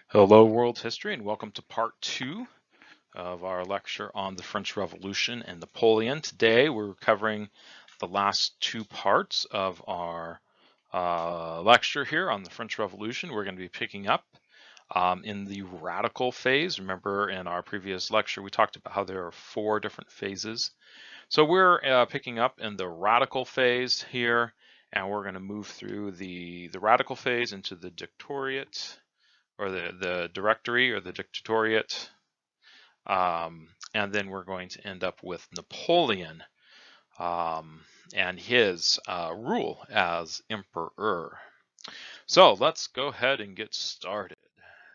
Hello, world history, and welcome to part 2 of our lecture on the French Revolution and Napoleon. Today we're covering the last 2 parts of our lecture here on the French Revolution. We're going to be picking up in the radical phase. Remember, in our previous lecture we talked about how there are 4 different phases. So we're picking up in the radical phase here, and we're going to move through the radical phase into the dictatoriate, or the directory, or the dictatoriate, and then we're going to end up with Napoleon and his rule as emperor. So let's go ahead and get started.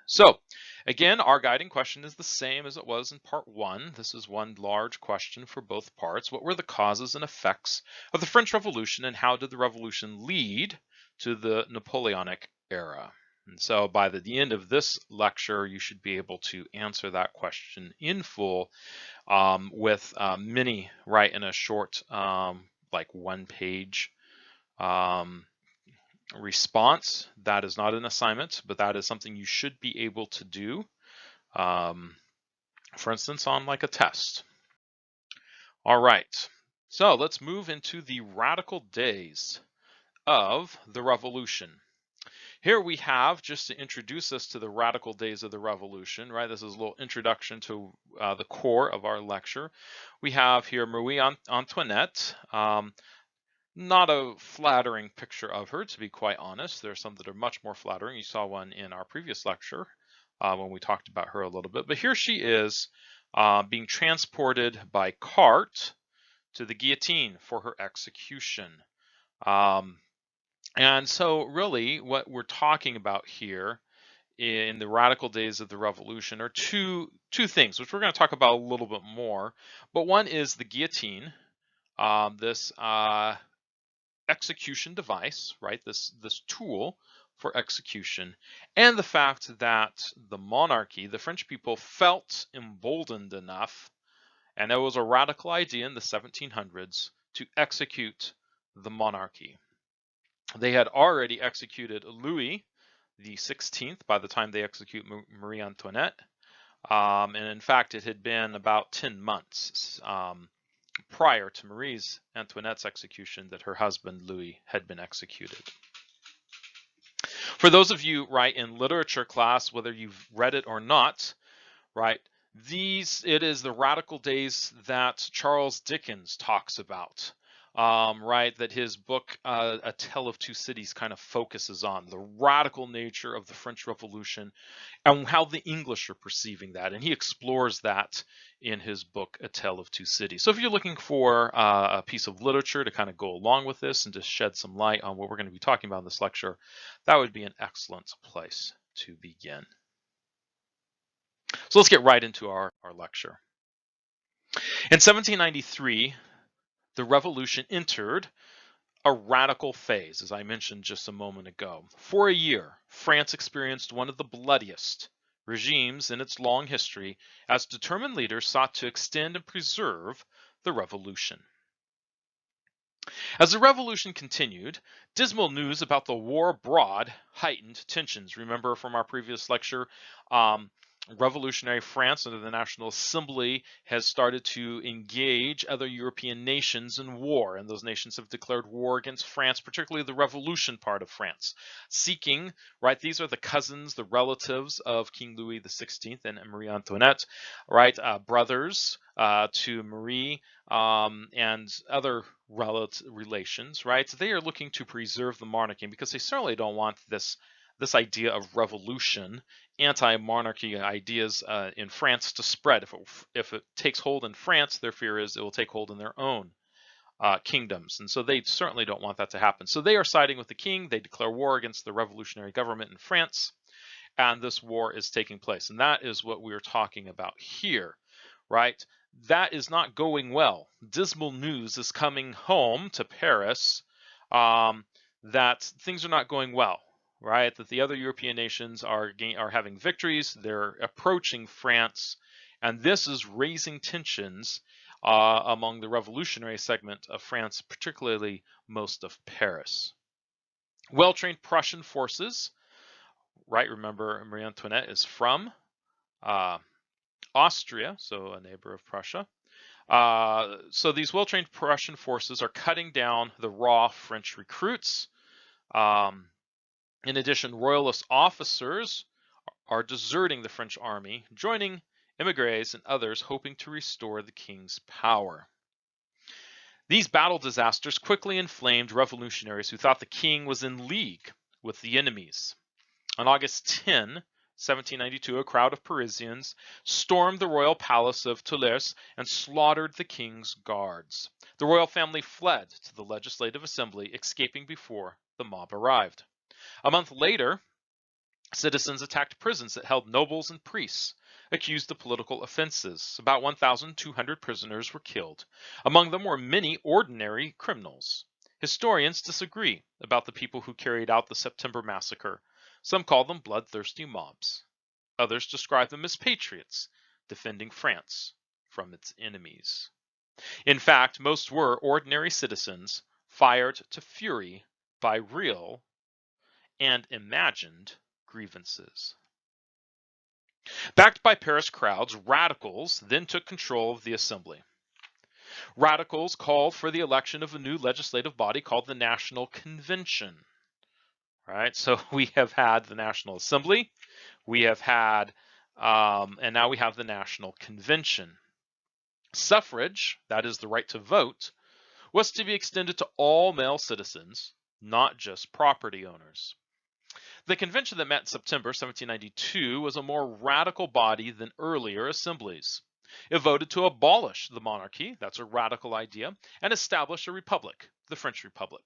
So again, our guiding question is the same as it was in part 1. This is one large question for both parts. What were the causes and effects of the French Revolution, and how did the revolution lead to the Napoleonic era? And so by the end of this lecture, you should be able to answer that question in full with many, right, in a short, like 1-page response. That is not an assignment, but that is something you should be able to do, for instance, on like a test. All right, so let's move into the radical days of the revolution. Here we have, just to introduce us to the radical days of the revolution, right? This is a little introduction to the core of our lecture. We have here Marie Antoinette. Not a flattering picture of her, to be quite honest. There are some that are much more flattering. You saw one in our previous lecture when we talked about her a little bit. But here she is being transported by cart to the guillotine for her execution. And so really what we're talking about here in the radical days of the revolution are two things, which we're going to talk about a little bit more. But one is the guillotine, this execution device, right? This tool for execution, and the fact that the monarchy, the French people, felt emboldened enough, and it was a radical idea in the 1700s, to execute the monarchy. They had already executed Louis the 16th by the time they execute Marie Antoinette, and in fact it had been about 10 months prior to Marie Antoinette's execution that her husband Louis had been executed. For those of you, right, in literature class, whether you've read it or not, right, it is the radical days that Charles Dickens talks about, right, that his book A Tale of Two Cities kind of focuses on the radical nature of the French Revolution and how the English are perceiving that, and he explores that in his book A Tale of Two Cities. So if you're looking for a piece of literature to kind of go along with this and to shed some light on what we're going to be talking about in this lecture, that would be an excellent place to begin. So let's get right into our lecture. In 1793, the revolution entered a radical phase, as I mentioned just a moment ago. For a year, France experienced one of the bloodiest regimes in its long history, as determined leaders sought to extend and preserve the revolution. As the revolution continued, dismal news about the war abroad heightened tensions. Remember from our previous lecture, revolutionary France under the National Assembly has started to engage other European nations in war, and those nations have declared war against France, particularly the revolution part of France, seeking, right, these are the cousins, the relatives of King Louis XVI and Marie Antoinette, right, brothers to Marie and other relations, right? So they are looking to preserve the monarchy because they certainly don't want this idea of revolution, anti-monarchy ideas in France to spread. If it takes hold in France, their fear is it will take hold in their own kingdoms. And so they certainly don't want that to happen. So they are siding with the king. They declare war against the revolutionary government in France, and this war is taking place. And that is what we're talking about here, right? That is not going well. Dismal news is coming home to Paris that things are not going well, right? That the other European nations are having victories, they're approaching France, and this is raising tensions among the revolutionary segment of France, particularly most of Paris. Well-trained Prussian forces, right? Remember, Marie Antoinette is from Austria, so a neighbor of Prussia. So these well-trained Prussian forces are cutting down the raw French recruits. In addition, royalist officers are deserting the French army, joining émigrés and others hoping to restore the king's power. These battle disasters quickly inflamed revolutionaries who thought the king was in league with the enemies. On August 10, 1792, a crowd of Parisians stormed the royal palace of Toulouse and slaughtered the king's guards. The royal family fled to the Legislative Assembly, escaping before the mob arrived. A month later, citizens attacked prisons that held nobles and priests, accused of political offenses. About 1,200 prisoners were killed. Among them were many ordinary criminals. Historians disagree about the people who carried out the September massacre. Some call them bloodthirsty mobs. Others describe them as patriots, defending France from its enemies. In fact, most were ordinary citizens fired to fury by real and imagined grievances. Backed by Paris crowds, radicals then took control of the assembly. Radicals called for the election of a new legislative body called the National Convention. Right, so we have had the National Assembly, we have had, and now we have the National Convention. Suffrage, that is the right to vote, was to be extended to all male citizens, not just property owners. The convention that met in September 1792 was a more radical body than earlier assemblies. It voted to abolish the monarchy, that's a radical idea, and establish a republic, the French Republic.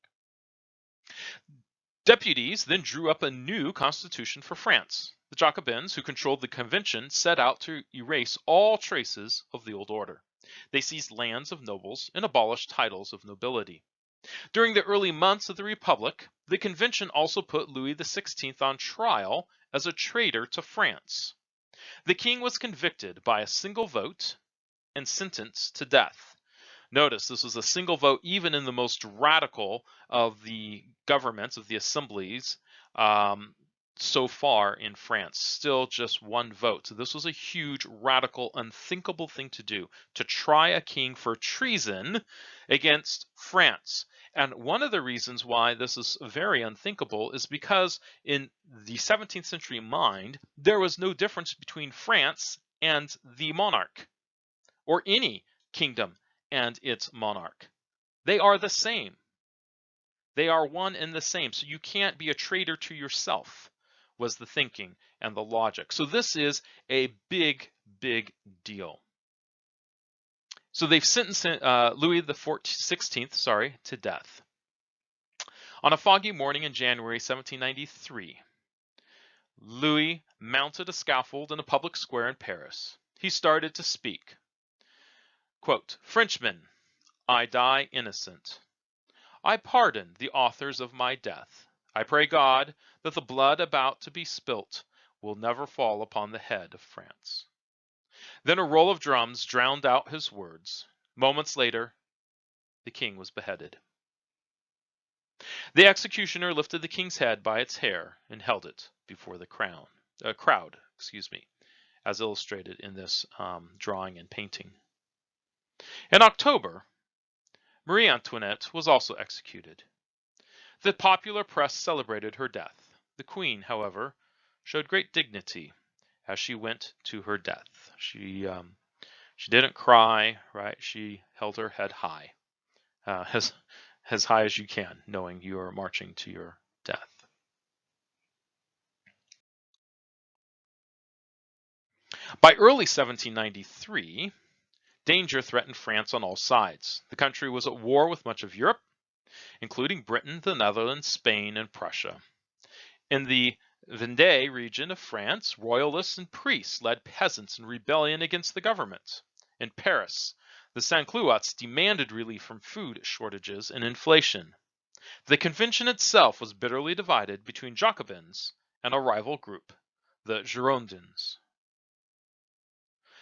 Deputies then drew up a new constitution for France. The Jacobins, who controlled the convention, set out to erase all traces of the old order. They seized lands of nobles and abolished titles of nobility. During the early months of the Republic, the convention also put Louis XVI on trial as a traitor to France. The king was convicted by a single vote and sentenced to death. Notice this was a single vote even in the most radical of the governments, of the assemblies so far in France. Still just one vote. So this was a huge, radical, unthinkable thing to do, to try a king for treason against France. And one of the reasons why this is very unthinkable is because in the 17th century mind, there was no difference between France and the monarch, or any kingdom and its monarch. They are the same. They are one and the same. So you can't be a traitor to yourself, was the thinking and the logic. So this is a big, big deal. So they've sentenced Louis XVI to death. On a foggy morning in January 1793, Louis mounted a scaffold in a public square in Paris. He started to speak. Quote, "Frenchmen, I die innocent. I pardon the authors of my death. I pray God that the blood about to be spilt will never fall upon the head of France." Then a roll of drums drowned out his words. Moments later, the king was beheaded. The executioner lifted the king's head by its hair and held it before the crowd, as illustrated in this drawing and painting. In October, Marie Antoinette was also executed. The popular press celebrated her death. The queen, however, showed great dignity as she went to her death. She didn't cry, right? She held her head high, as high as you can, knowing you are marching to your death. By early 1793, danger threatened France on all sides. The country was at war with much of Europe, including Britain, the Netherlands, Spain, and Prussia. In the Vendée region of France, royalists and priests led peasants in rebellion against the government. In Paris, the sans-culottes demanded relief from food shortages and inflation. The convention itself was bitterly divided between Jacobins and a rival group, the Girondins.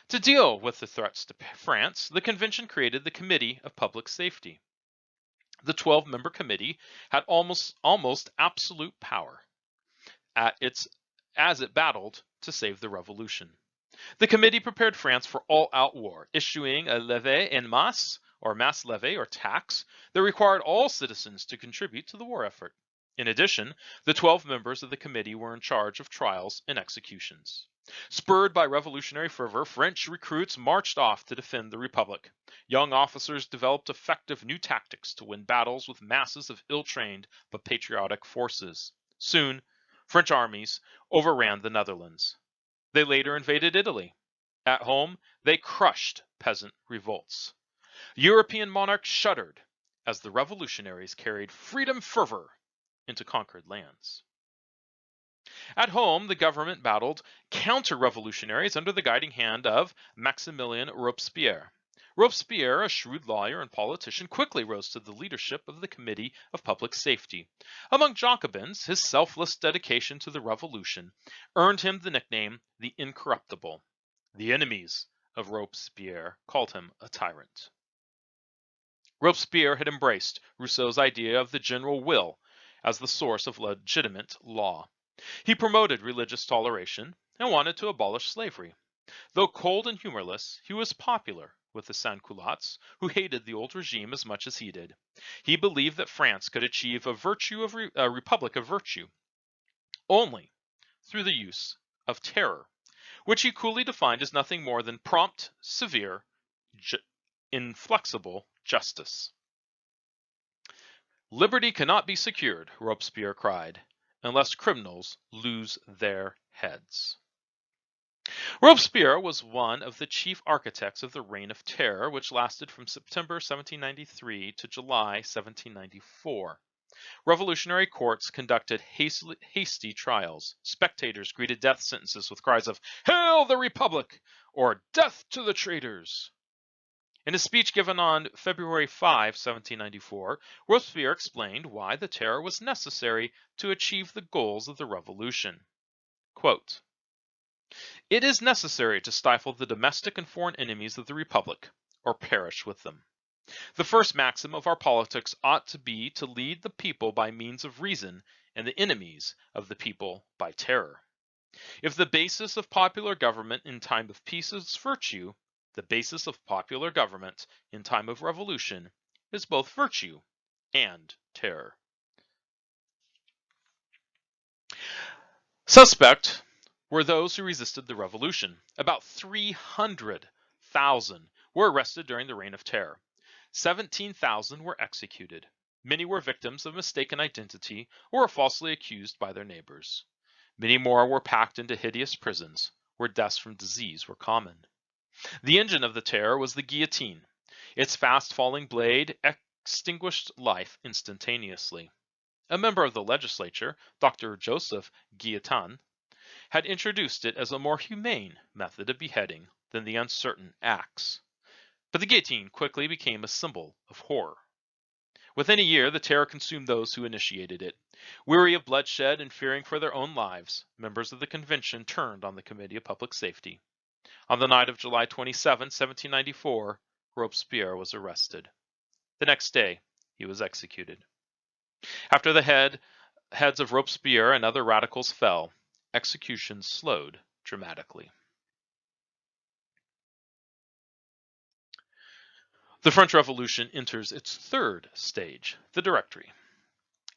To deal with the threats to France, the convention created the Committee of Public Safety. The 12-member committee had almost absolute power. At its as it battled to save the revolution. The committee prepared France for all-out war, issuing a levée en masse, or mass levée or tax, that required all citizens to contribute to the war effort. In addition, the 12 members of the committee were in charge of trials and executions. Spurred by revolutionary fervor, French recruits marched off to defend the Republic. Young officers developed effective new tactics to win battles with masses of ill-trained but patriotic forces. Soon, French armies overran the Netherlands. They later invaded Italy. At home, they crushed peasant revolts. European monarchs shuddered as the revolutionaries carried freedom fervor into conquered lands. At home, the government battled counter-revolutionaries under the guiding hand of Maximilien Robespierre. Robespierre, a shrewd lawyer and politician, quickly rose to the leadership of the Committee of Public Safety. Among Jacobins, his selfless dedication to the revolution earned him the nickname the Incorruptible. The enemies of Robespierre called him a tyrant. Robespierre had embraced Rousseau's idea of the general will as the source of legitimate law. He promoted religious toleration and wanted to abolish slavery. Though cold and humorless, he was popular with the sans-culottes, who hated the old regime as much as he did. He believed that France could achieve a republic of virtue only through the use of terror, which he coolly defined as nothing more than prompt, severe, inflexible justice. Liberty cannot be secured, Robespierre cried, unless criminals lose their heads. Robespierre was one of the chief architects of the Reign of Terror, which lasted from September 1793 to July 1794. Revolutionary courts conducted hasty trials. Spectators greeted death sentences with cries of "Hail the Republic!" or "Death to the traitors!" In a speech given on February 5, 1794, Robespierre explained why the terror was necessary to achieve the goals of the revolution. Quote, "It is necessary to stifle the domestic and foreign enemies of the Republic, or perish with them. The first maxim of our politics ought to be to lead the people by means of reason and the enemies of the people by terror. If the basis of popular government in time of peace is virtue, the basis of popular government in time of revolution is both virtue and terror." Suspect were those who resisted the revolution. About 300,000 were arrested during the Reign of Terror. 17,000 were executed. Many were victims of mistaken identity or were falsely accused by their neighbors. Many more were packed into hideous prisons, where deaths from disease were common. The engine of the terror was the guillotine. Its fast-falling blade extinguished life instantaneously. A member of the legislature, Dr. Joseph Guillotin, had introduced it as a more humane method of beheading than the uncertain axe. But the guillotine quickly became a symbol of horror. Within a year, the terror consumed those who initiated it. Weary of bloodshed and fearing for their own lives, members of the convention turned on the Committee of Public Safety. On the night of July 27, 1794, Robespierre was arrested. The next day, he was executed. After the heads of Robespierre and other radicals fell, executions slowed dramatically. The French Revolution enters its third stage, the Directory.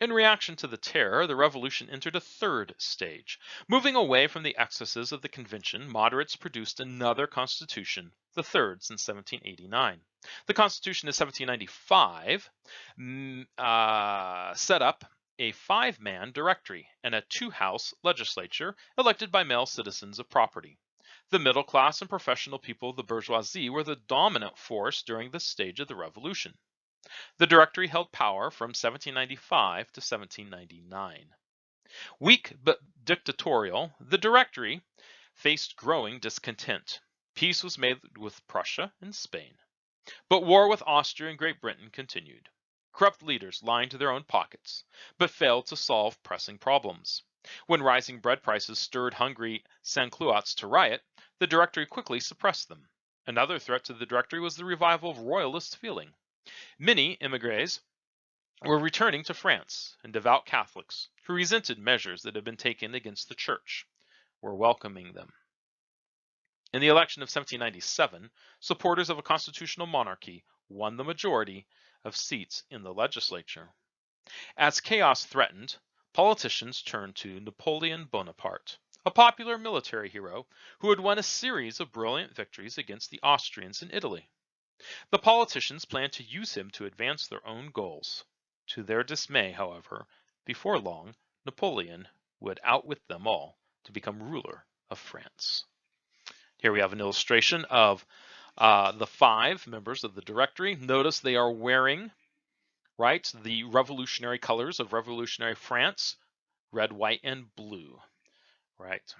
In reaction to the terror, the revolution entered a third stage. Moving away from the excesses of the convention, moderates produced another constitution, the third since 1789. The Constitution of 1795 set up a 5-man directory and a 2-house legislature elected by male citizens of property. The middle class and professional people of the bourgeoisie were the dominant force during this stage of the revolution. The Directory held power from 1795 to 1799. Weak but dictatorial, the Directory faced growing discontent. Peace was made with Prussia and Spain, but war with Austria and Great Britain continued. Corrupt leaders lined their own pockets, but failed to solve pressing problems. When rising bread prices stirred hungry sans-culottes to riot, the Directory quickly suppressed them. Another threat to the Directory was the revival of royalist feeling. Many émigrés were returning to France, and devout Catholics, who resented measures that had been taken against the Church, were welcoming them. In the election of 1797, supporters of a constitutional monarchy won the majority of seats in the legislature. As chaos threatened, politicians turned to Napoleon Bonaparte, a popular military hero who had won a series of brilliant victories against the Austrians in Italy. The politicians planned to use him to advance their own goals. To their dismay, however, before long, Napoleon would outwit them all to become ruler of France. Here we have an illustration of the 5 members of the Directory. Notice they are wearing, right, the revolutionary colors of revolutionary France, red, white, and blue, right?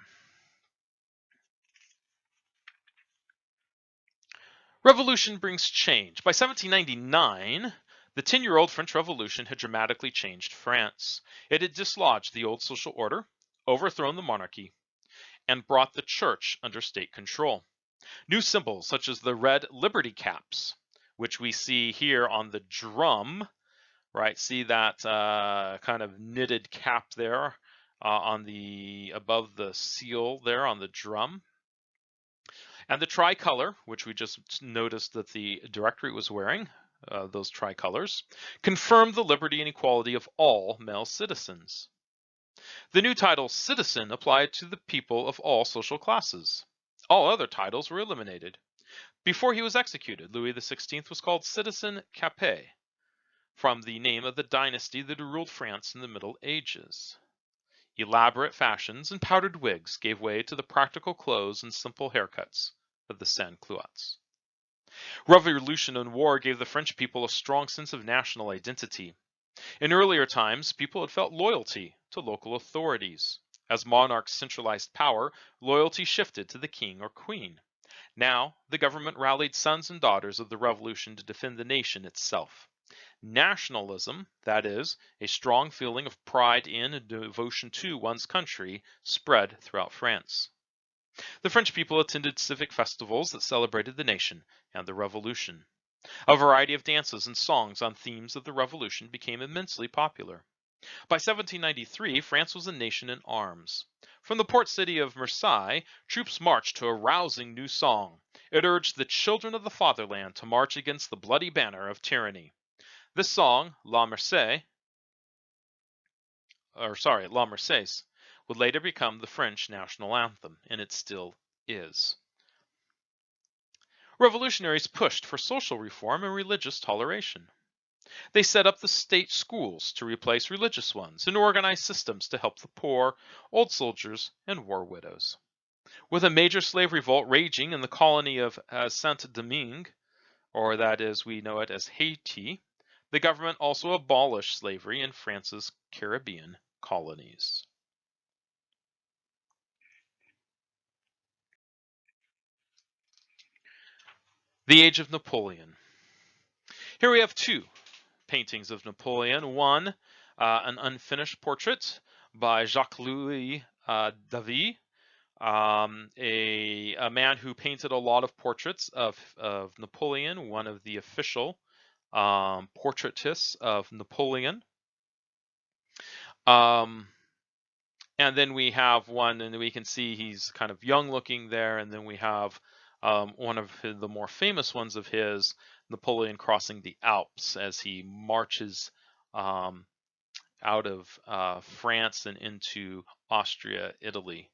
Revolution brings change. By 1799, the 10-year-old French Revolution had dramatically changed France. It had dislodged the old social order, overthrown the monarchy, and brought the church under state control. New symbols such as the red liberty caps, which we see here on the drum, right? See that kind of knitted cap there on the above the seal there on the drum. And the tricolor, which we just noticed that the Directory was wearing, those tricolors, confirmed the liberty and equality of all male citizens. The new title citizen applied to the people of all social classes. All other titles were eliminated. Before he was executed, Louis XVI was called Citizen Capet, from the name of the dynasty that ruled France in the Middle Ages. Elaborate fashions and powdered wigs gave way to the practical clothes and simple haircuts of the sans-culottes. Revolution and war gave the French people a strong sense of national identity. In earlier times, people had felt loyalty to local authorities. As monarchs centralized power, loyalty shifted to the king or queen. Now, the government rallied sons and daughters of the revolution to defend the nation itself. Nationalism, that is, a strong feeling of pride in and devotion to one's country, spread throughout France. The French people attended civic festivals that celebrated the nation and the revolution. A variety of dances and songs on themes of the revolution became immensely popular. By 1793, France was a nation in arms. From the port city of Marseille, troops marched to a rousing new song. It urged the children of the fatherland to march against the bloody banner of tyranny. This song, La Marseillaise, would later become the French national anthem, and it still is. Revolutionaries pushed for social reform and religious toleration. They set up the state schools to replace religious ones and organized systems to help the poor, old soldiers, and war widows. With a major slave revolt raging in the colony of Saint-Domingue, or that is, we know it as Haiti, the government also abolished slavery in France's Caribbean colonies. The Age of Napoleon. Here we have 2 paintings of Napoleon. One, an unfinished portrait by Jacques-Louis David, a man who painted a lot of portraits of Napoleon, one of the official portraitists of Napoleon. And then we have one, and we can see he's kind of young looking there, and then we have one of the more famous ones of his, Napoleon crossing the Alps as he marches out of France and into Austria, Italy,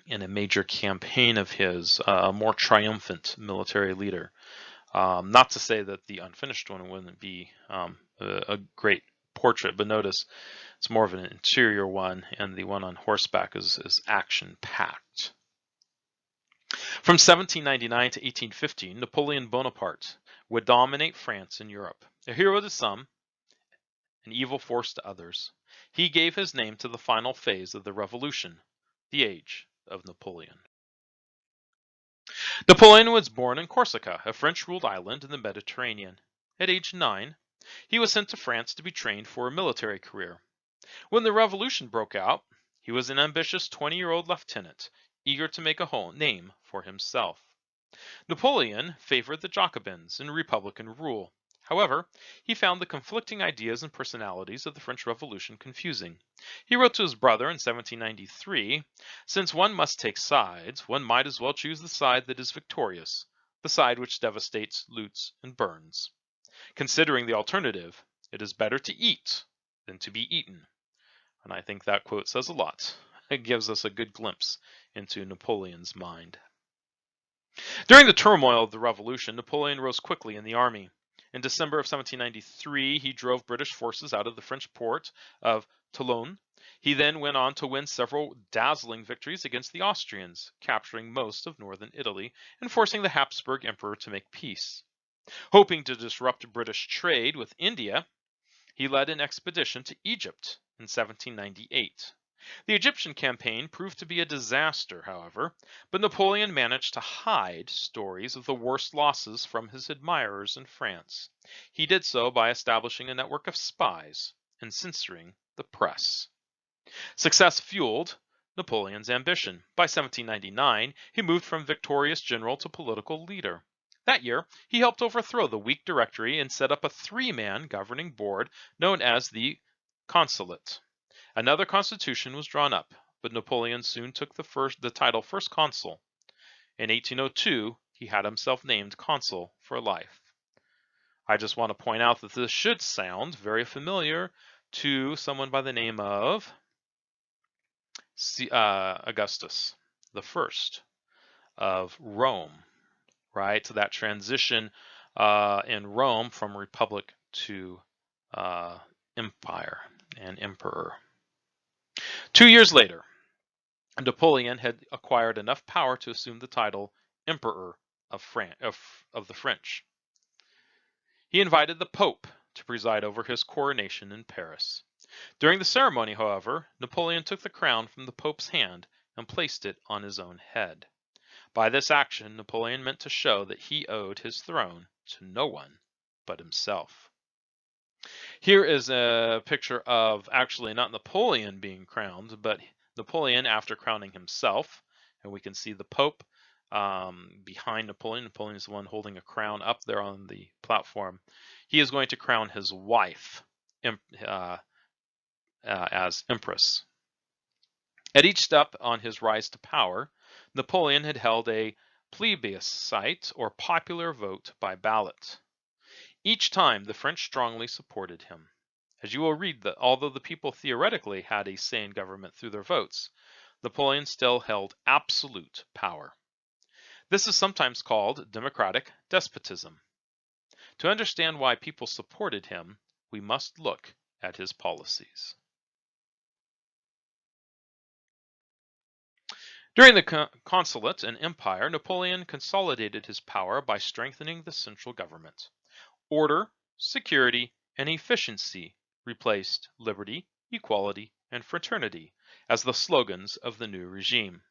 in a major campaign of his, a more triumphant military leader. Not to say that the unfinished one wouldn't be a great portrait, but notice it's more of an interior one, and the one on horseback is action-packed. From 1799 to 1815, Napoleon Bonaparte would dominate France and Europe. A hero to some, an evil force to others, he gave his name to the final phase of the revolution, the Age of Napoleon. Napoleon was born in Corsica, a French-ruled island in the Mediterranean. At age 9, he was sent to France to be trained for a military career. When the revolution broke out, he was an ambitious 20-year-old lieutenant, eager to make a whole name for himself. Napoleon favored the Jacobins and Republican rule. However, he found the conflicting ideas and personalities of the French Revolution confusing. He wrote to his brother in 1793, "Since one must take sides, one might as well choose the side that is victorious, the side which devastates, loots, and burns. Considering the alternative, it is better to eat than to be eaten." And I think that quote says a lot. It gives us a good glimpse into Napoleon's mind. During the turmoil of the Revolution, Napoleon rose quickly in the army. In December of 1793, he drove British forces out of the French port of Toulon. He then went on to win several dazzling victories against the Austrians, capturing most of northern Italy and forcing the Habsburg Emperor to make peace. Hoping to disrupt British trade with India, he led an expedition to Egypt in 1798. The Egyptian campaign proved to be a disaster, however, but Napoleon managed to hide stories of the worst losses from his admirers in France. He did so by establishing a network of spies and censoring the press. Success fueled Napoleon's ambition. By 1799, he moved from victorious general to political leader. That year, he helped overthrow the weak Directory and set up a three-man governing board known as the Consulate. Another constitution was drawn up, but Napoleon soon took the title First Consul. In 1802, he had himself named consul for life. I just want to point out that this should sound very familiar to someone by the name of Augustus the First of Rome, right? So that transition in Rome from republic to empire and emperor. 2 years later, Napoleon had acquired enough power to assume the title Emperor of the French. He invited the Pope to preside over his coronation in Paris. During the ceremony, however, Napoleon took the crown from the Pope's hand and placed it on his own head. By this action, Napoleon meant to show that he owed his throne to no one but himself. Here is a picture of actually not Napoleon being crowned, but Napoleon after crowning himself. And we can see the Pope behind Napoleon. Napoleon is the one holding a crown up there on the platform. He is going to crown his wife as Empress. At each step on his rise to power, Napoleon had held a plebiscite or popular vote by ballot. Each time, the French strongly supported him. As you will read, that although the people theoretically had a say in government through their votes, Napoleon still held absolute power. This is sometimes called democratic despotism. To understand why people supported him, we must look at his policies. During the consulate and empire, Napoleon consolidated his power by strengthening the central government. Order, security, and efficiency replaced liberty, equality, and fraternity as the slogans of the new regime.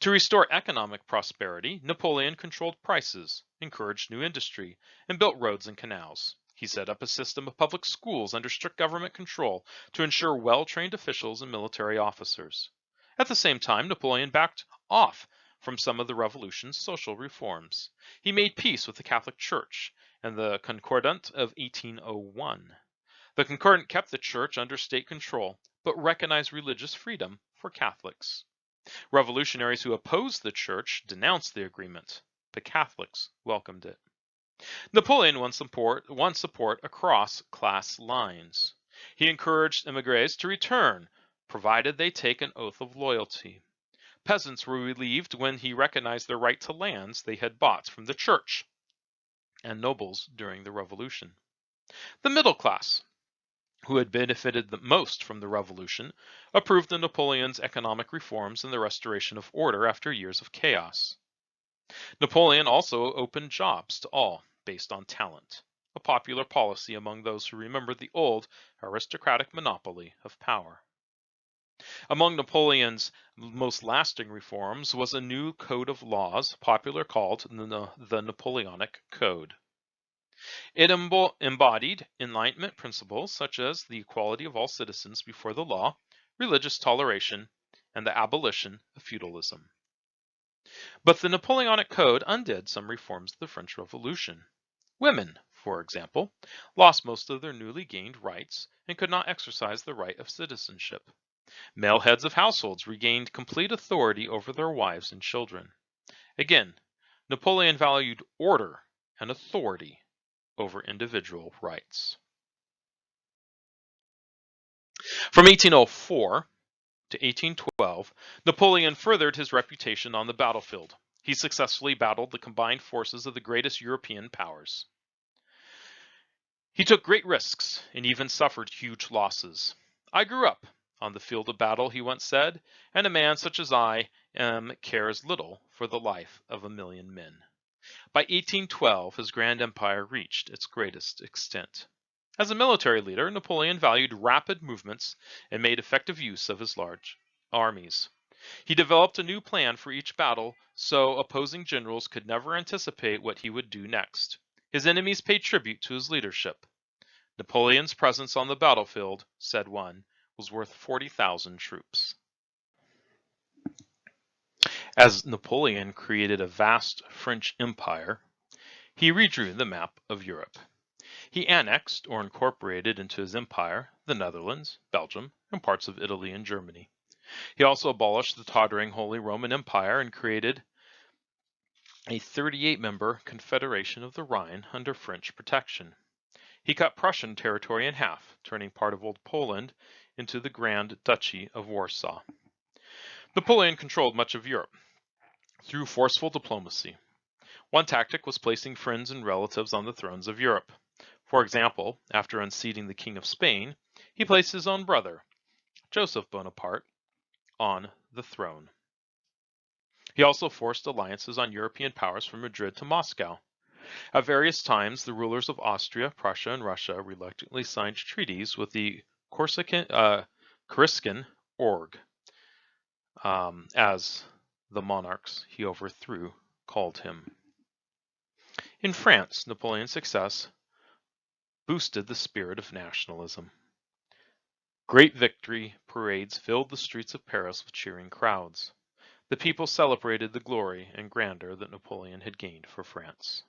To restore economic prosperity, Napoleon controlled prices, encouraged new industry, and built roads and canals. He set up a system of public schools under strict government control to ensure well-trained officials and military officers. At the same time, Napoleon backed off from some of the revolution's social reforms. He made peace with the Catholic Church and the Concordat of 1801. The Concordat kept the church under state control, but recognized religious freedom for Catholics. Revolutionaries who opposed the church denounced the agreement, but Catholics welcomed it. Napoleon won support across class lines. He encouraged émigrés to return, provided they take an oath of loyalty. Peasants were relieved when he recognized their right to lands they had bought from the church, and nobles during the revolution. The middle class, who had benefited the most from the revolution, approved of Napoleon's economic reforms and the restoration of order after years of chaos. Napoleon also opened jobs to all, based on talent, a popular policy among those who remember the old aristocratic monopoly of power. Among Napoleon's most lasting reforms was a new code of laws, popularly called the Napoleonic Code. It embodied Enlightenment principles such as the equality of all citizens before the law, religious toleration, and the abolition of feudalism. But the Napoleonic Code undid some reforms of the French Revolution. Women, for example, lost most of their newly gained rights and could not exercise the right of citizenship. Male heads of households regained complete authority over their wives and children. Again, Napoleon valued order and authority over individual rights. From 1804 to 1812, Napoleon furthered his reputation on the battlefield. He successfully battled the combined forces of the greatest European powers. He took great risks and even suffered huge losses. "I grew up on the field of battle," he once said, "and a man such as I am cares little for the life of 1,000,000 men." By 1812, his grand empire reached its greatest extent. As a military leader, Napoleon valued rapid movements and made effective use of his large armies. He developed a new plan for each battle, so opposing generals could never anticipate what he would do next. His enemies paid tribute to his leadership. "Napoleon's presence on the battlefield," said one, "was worth 40,000 troops." As Napoleon created a vast French empire, he redrew the map of Europe. He annexed or incorporated into his empire the Netherlands, Belgium, and parts of Italy and Germany. He also abolished the tottering Holy Roman Empire and created a 38-member Confederation of the Rhine under French protection. He cut Prussian territory in half, turning part of Old Poland into the Grand Duchy of Warsaw. Napoleon controlled much of Europe through forceful diplomacy. One tactic was placing friends and relatives on the thrones of Europe. For example, after unseating the King of Spain, he placed his own brother, Joseph Bonaparte, on the throne. He also forced alliances on European powers from Madrid to Moscow. At various times, the rulers of Austria, Prussia, and Russia reluctantly signed treaties with the Corsican org, as the monarchs he overthrew called him. In France, Napoleon's success boosted the spirit of nationalism. Great victory parades filled the streets of Paris with cheering crowds. The people celebrated the glory and grandeur that Napoleon had gained for France.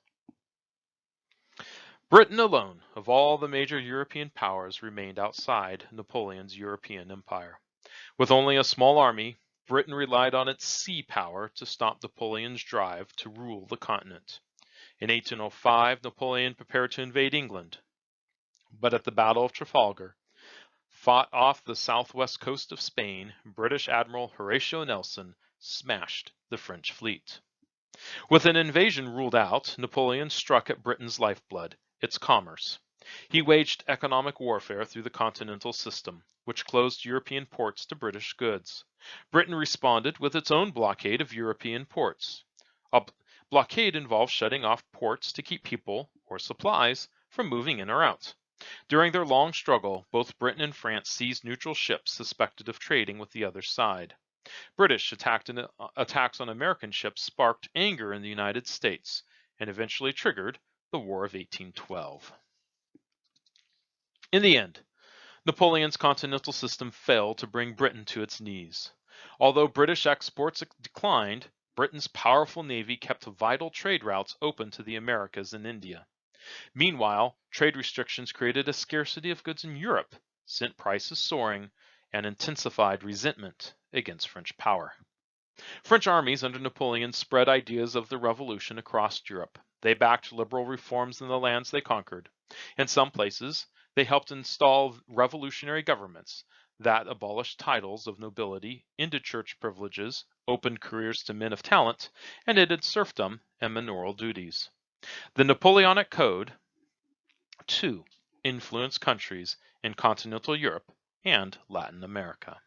Britain alone, of all the major European powers, remained outside Napoleon's European empire. With only a small army, Britain relied on its sea power to stop Napoleon's drive to rule the continent. In 1805, Napoleon prepared to invade England, but at the Battle of Trafalgar, fought off the southwest coast of Spain, British Admiral Horatio Nelson smashed the French fleet. With an invasion ruled out, Napoleon struck at Britain's lifeblood, its commerce. He waged economic warfare through the continental system, which closed European ports to British goods. Britain responded with its own blockade of European ports. A blockade involved shutting off ports to keep people, or supplies, from moving in or out. During their long struggle, both Britain and France seized neutral ships suspected of trading with the other side. British attacks on American ships sparked anger in the United States and eventually triggered the War of 1812. In the end, Napoleon's continental system failed to bring Britain to its knees. Although British exports declined, Britain's powerful navy kept vital trade routes open to the Americas and India. Meanwhile, trade restrictions created a scarcity of goods in Europe, sent prices soaring, and intensified resentment against French power. French armies under Napoleon spread ideas of the revolution across Europe. They backed liberal reforms in the lands they conquered. In some places, they helped install revolutionary governments that abolished titles of nobility, ended church privileges, opened careers to men of talent, and ended serfdom and manorial duties. The Napoleonic Code, too, influenced countries in continental Europe and Latin America.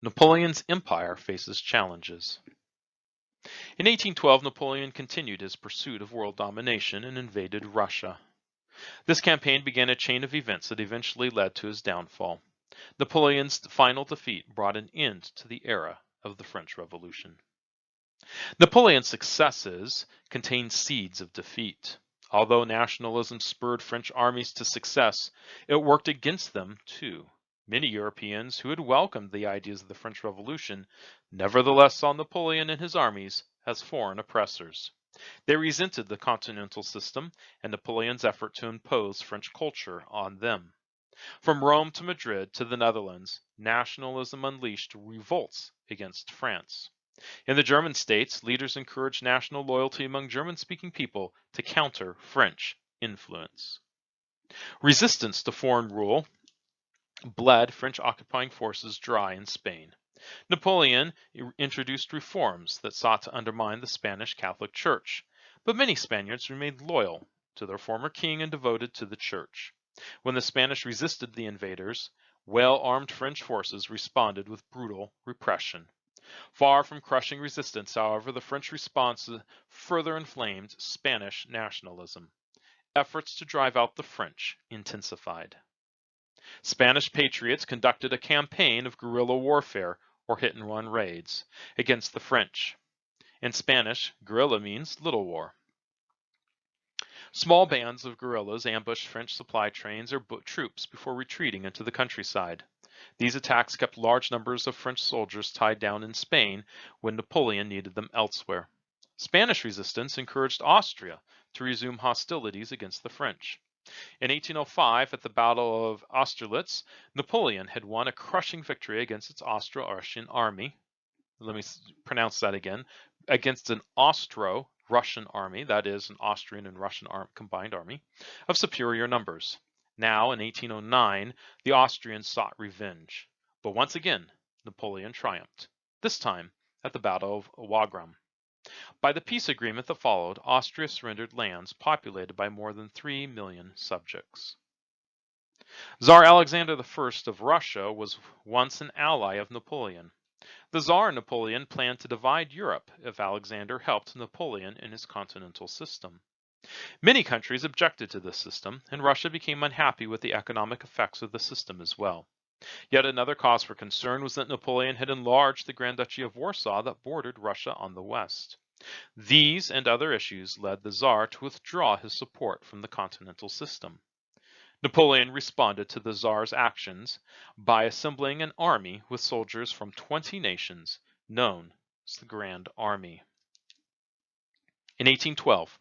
Napoleon's empire faces challenges. In 1812, Napoleon continued his pursuit of world domination and invaded Russia. This campaign began a chain of events that eventually led to his downfall. Napoleon's final defeat brought an end to the era of the French Revolution. Napoleon's successes contained seeds of defeat. Although nationalism spurred French armies to success, it worked against them too. Many Europeans who had welcomed the ideas of the French Revolution nevertheless saw Napoleon and his armies as foreign oppressors. They resented the continental system and Napoleon's effort to impose French culture on them. From Rome to Madrid to the Netherlands, nationalism unleashed revolts against France. In the German states, leaders encouraged national loyalty among German-speaking people to counter French influence. Resistance to foreign rule bled French occupying forces dry in Spain. Napoleon introduced reforms that sought to undermine the Spanish Catholic Church, but many Spaniards remained loyal to their former king and devoted to the Church. When the Spanish resisted the invaders, well-armed French forces responded with brutal repression. Far from crushing resistance, however, the French response further inflamed Spanish nationalism. Efforts to drive out the French intensified. Spanish patriots conducted a campaign of guerrilla warfare, or hit-and-run raids, against the French. In Spanish, guerrilla means little war. Small bands of guerrillas ambushed French supply trains or troops before retreating into the countryside. These attacks kept large numbers of French soldiers tied down in Spain when Napoleon needed them elsewhere. Spanish resistance encouraged Austria to resume hostilities against the French. In 1805, at the Battle of Austerlitz, Napoleon had won a crushing victory against its Austro-Russian army. Let me pronounce that again. Against an Austro-Russian army, that is, an Austrian and Russian combined army, of superior numbers. Now, in 1809, the Austrians sought revenge. But once again, Napoleon triumphed, this time at the Battle of Wagram. By the peace agreement that followed, Austria surrendered lands populated by more than 3 million subjects. Tsar Alexander I of Russia was once an ally of Napoleon. The Tsar Napoleon planned to divide Europe if Alexander helped Napoleon in his continental system. Many countries objected to this system, and Russia became unhappy with the economic effects of the system as well. Yet another cause for concern was that Napoleon had enlarged the Grand Duchy of Warsaw that bordered Russia on the west. These and other issues led the Tsar to withdraw his support from the continental system. Napoleon responded to the Tsar's actions by assembling an army with soldiers from 20 nations, known as the Grand Army. In 1812,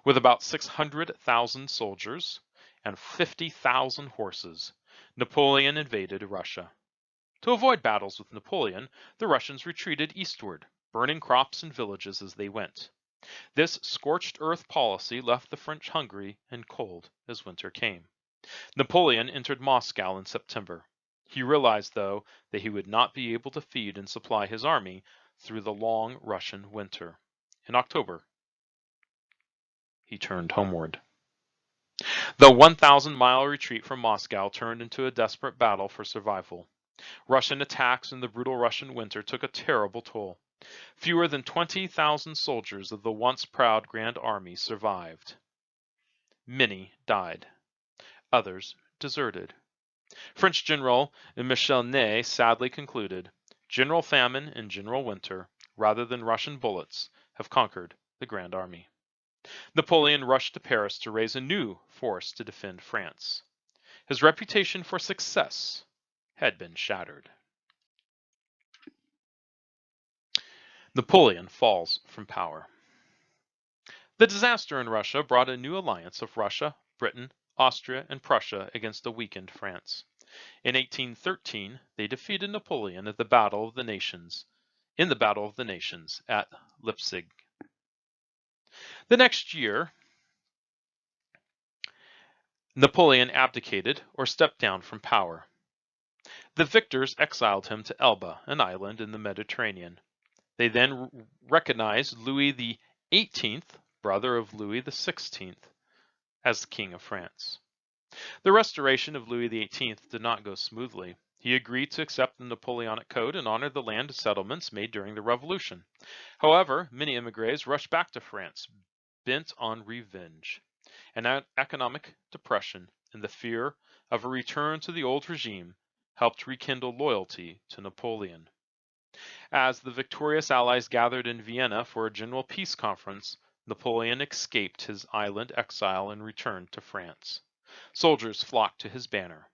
with about 600,000 soldiers and 50,000 horses, Napoleon invaded Russia. To avoid battles with Napoleon, the Russians retreated eastward, burning crops and villages as they went. This scorched earth policy left the French hungry and cold as winter came. Napoleon entered Moscow in September. He realized, though, that he would not be able to feed and supply his army through the long Russian winter. In October, he turned homeward. The 1,000-mile retreat from Moscow turned into a desperate battle for survival. Russian attacks in the brutal Russian winter took a terrible toll. Fewer than 20,000 soldiers of the once proud Grand Army survived. Many died. Others deserted. French General Michel Ney sadly concluded, "General famine and general winter, rather than Russian bullets, have conquered the Grand Army." Napoleon rushed to Paris to raise a new force to defend France. His reputation for success had been shattered. Napoleon falls from power. The disaster in Russia brought a new alliance of Russia, Britain, Austria, and Prussia against a weakened France. In 1813, they defeated Napoleon at the Battle of the Nations, at Leipzig. The next year, Napoleon abdicated or stepped down from power. The victors exiled him to Elba, an island in the Mediterranean. They then recognized Louis XVIII, brother of Louis XVI, as the King of France. The restoration of Louis XVIII did not go smoothly. He agreed to accept the Napoleonic Code and honor the land settlements made during the Revolution. However, many émigrés rushed back to France, bent on revenge. An economic depression and the fear of a return to the old regime helped rekindle loyalty to Napoleon. As the victorious Allies gathered in Vienna for a general peace conference, Napoleon escaped his island exile and returned to France. Soldiers flocked to his banner.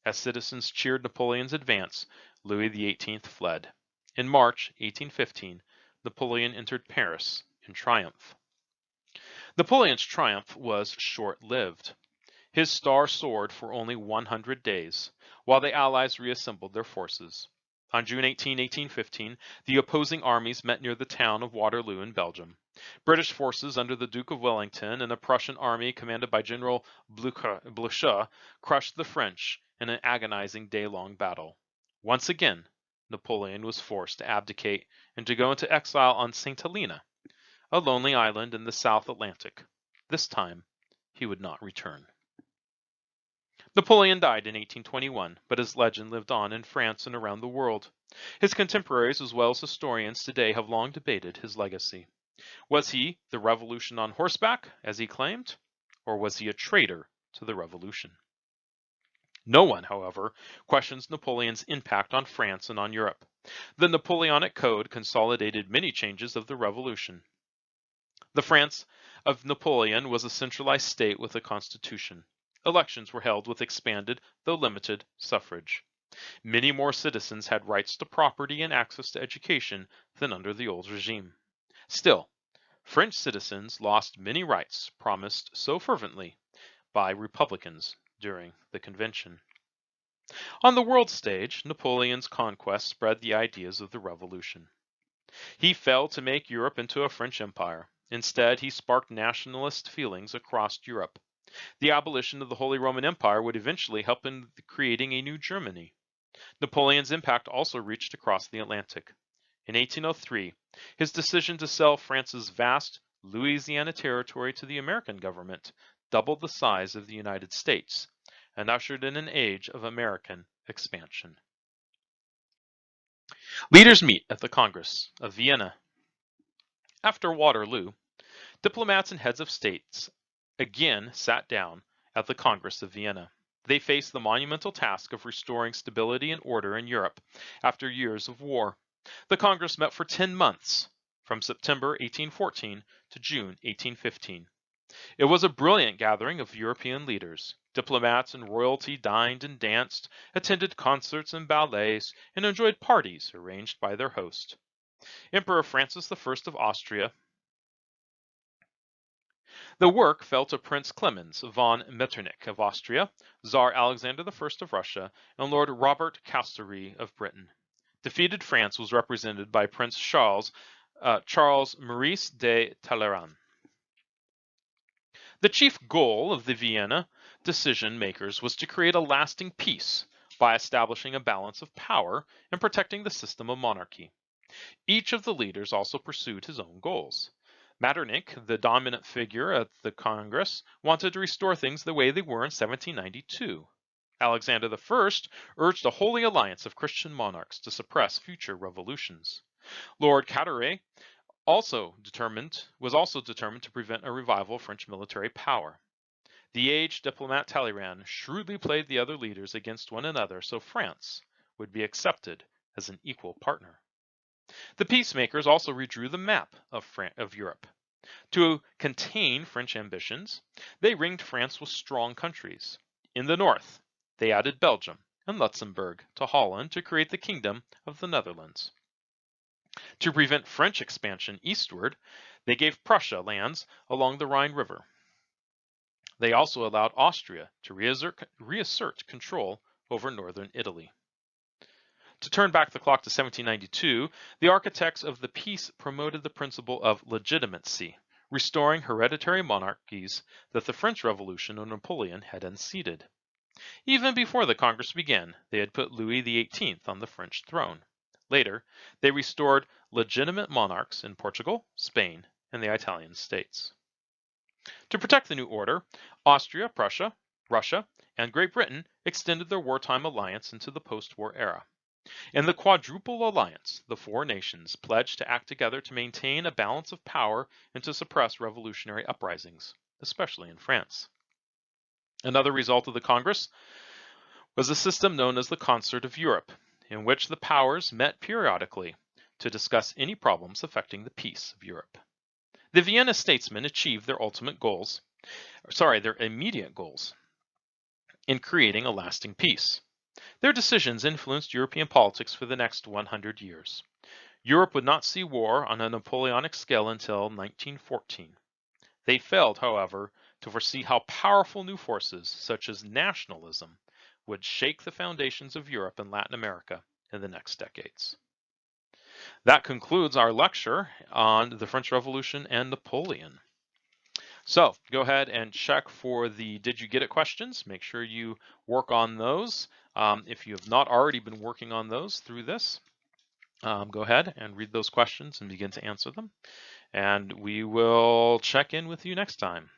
As citizens cheered Napoleon's advance, Louis XVIII fled. In March 1815, Napoleon entered Paris in triumph. Napoleon's triumph was short-lived. His star soared for only 100 days, while the Allies reassembled their forces. On June 18, 1815, the opposing armies met near the town of Waterloo in Belgium. British forces under the Duke of Wellington and a Prussian army commanded by General Blucher crushed the French in an agonizing day-long battle. Once again, Napoleon was forced to abdicate and to go into exile on St. Helena, a lonely island in the South Atlantic. This time, he would not return. Napoleon died in 1821, but his legend lived on in France and around the world. His contemporaries as well as historians today have long debated his legacy. Was he the revolution on horseback, as he claimed, or was he a traitor to the revolution? No one, however, questions Napoleon's impact on France and on Europe. The Napoleonic Code consolidated many changes of the revolution. The France of Napoleon was a centralized state with a constitution. Elections were held with expanded, though limited, suffrage. Many more citizens had rights to property and access to education than under the old regime. Still, French citizens lost many rights promised so fervently by Republicans during the convention. On the world stage, Napoleon's conquest spread the ideas of the revolution. He failed to make Europe into a French empire. Instead, he sparked nationalist feelings across Europe. The abolition of the Holy Roman Empire would eventually help in creating a new Germany. Napoleon's impact also reached across the Atlantic. In 1803, his decision to sell France's vast Louisiana territory to the American government doubled the size of the United States and ushered in an age of American expansion. Leaders meet at the Congress of Vienna. After Waterloo, diplomats and heads of states again sat down at the Congress of Vienna. They faced the monumental task of restoring stability and order in Europe after years of war. The Congress met for 10 months, from September 1814 to June 1815. It was a brilliant gathering of European leaders. Diplomats and royalty dined and danced, attended concerts and ballets, and enjoyed parties arranged by their host. Emperor Francis I of Austria. The work fell to Prince Clemens von Metternich of Austria, Tsar Alexander I of Russia, and Lord Robert Castlereagh of Britain. Defeated France was represented by Prince Charles Maurice de Talleyrand. The chief goal of the Vienna decision-makers was to create a lasting peace by establishing a balance of power and protecting the system of monarchy. Each of the leaders also pursued his own goals. Metternich, the dominant figure at the Congress, wanted to restore things the way they were in 1792. Alexander I urged a holy alliance of Christian monarchs to suppress future revolutions. Lord Castlereagh was also determined to prevent a revival of French military power. The aged diplomat Talleyrand shrewdly played the other leaders against one another so France would be accepted as an equal partner. The peacemakers also redrew the map of Europe. To contain French ambitions, they ringed France with strong countries. In the north, they added Belgium and Luxembourg to Holland to create the Kingdom of the Netherlands. To prevent French expansion eastward, they gave Prussia lands along the Rhine River. They also allowed Austria to reassert control over northern Italy. To turn back the clock to 1792, the architects of the peace promoted the principle of legitimacy, restoring hereditary monarchies that the French Revolution and Napoleon had unseated. Even before the Congress began, they had put Louis XVIII on the French throne. Later, they restored legitimate monarchs in Portugal, Spain, and the Italian states. To protect the new order, Austria, Prussia, Russia, and Great Britain extended their wartime alliance into the post-war era. In the Quadruple Alliance, the four nations pledged to act together to maintain a balance of power and to suppress revolutionary uprisings, especially in France. Another result of the Congress was a system known as the Concert of Europe, in which the powers met periodically to discuss any problems affecting the peace of Europe. The Vienna statesmen achieved their immediate goals in creating a lasting peace. Their decisions influenced European politics for the next 100 years. Europe would not see war on a Napoleonic scale until 1914. They failed, however, to foresee how powerful new forces, such as nationalism, would shake the foundations of Europe and Latin America in the next decades. That concludes our lecture on the French Revolution and Napoleon. So go ahead and check for the Did You Get It questions. Make sure you work on those. If you have not already been working on those through this, go ahead and read those questions and begin to answer them. And we will check in with you next time.